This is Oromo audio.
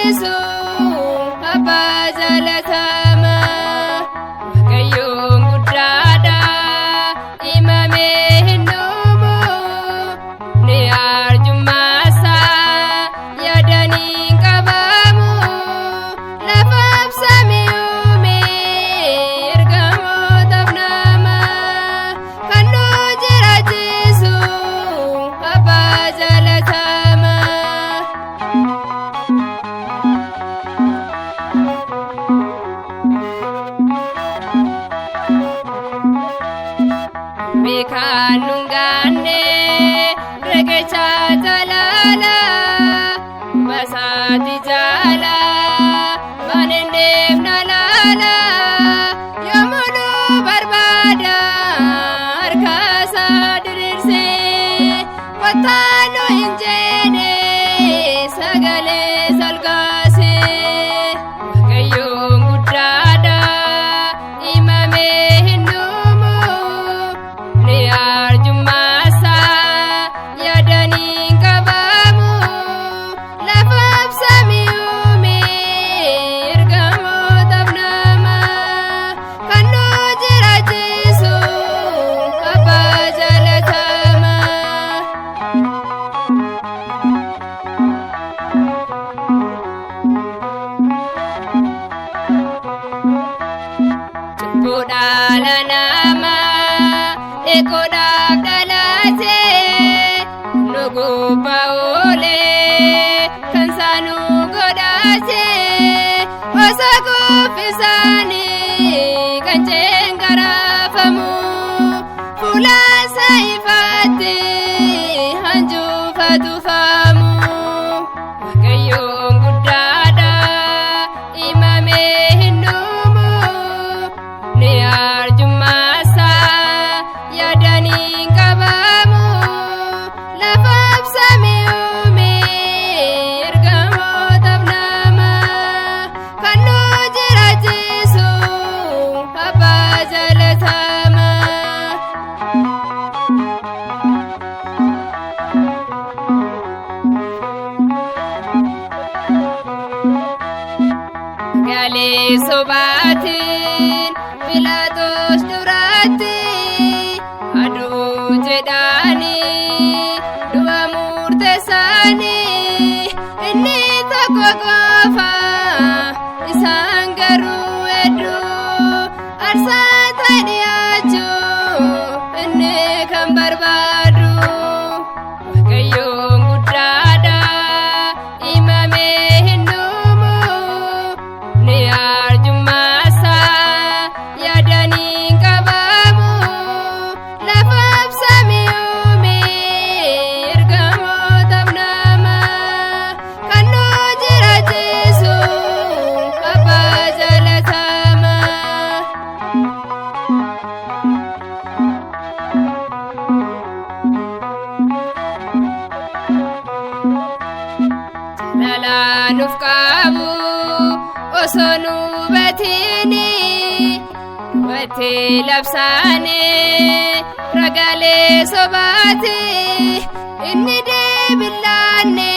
jirachisu abbaa jaalatama Waaqayyoon guddaadha himamee hin dhumu ni arjummaasa yaadanii hin qabamu lafaaf samii uume ergamootaaf nama kan nu jirachisu abbaa jaalatama Beekaan nungaanne reqecha jalaala basaati jaala banendeef na laala yommuu nu barbaada harkaasa diriirse kottaa nu hin jeene sagalee salgaase Waaqayyoon guddaadha himamee hin dhumu ni arjummaasa yaadanii hin qabamu lafaaf samii uume ergamootaaf nama kan nu jirachisu abbaa jaalatama Cubbuu dhala namaa eeguudhaaf dhalaate nu gubbaa oolee kan saanuu godhaate osoo kuffisaanii kan ceengaraafamu fuulaansa ifaatti hanjuufa tufamu Waaqayyoon guddaadha himamee hin dhumu ni arjummaasa yaadanii hin qabamu lafaaf samii uume ergamootaaf nama kan nu jirachisu abbaa jaalatama Galee sobaatiin Pilaaxoos duratti aduu jedhanii du'a murteessanii inni tokko qofa isaan garuu hedduu aarsaa ta'e dhiyaachuu inni kan barbaadu Waaqayyoon guddaadha himamee hin dhumu ni arjummaasa yaadanii hin qabamu lafaaf samii uume ergamootaaf nama kan nu jirachisu abbaa jaalatama Jalaanuuf qabu osoo nu hubatini hubatee labsaane ragaalee sobaati inni deebilaanne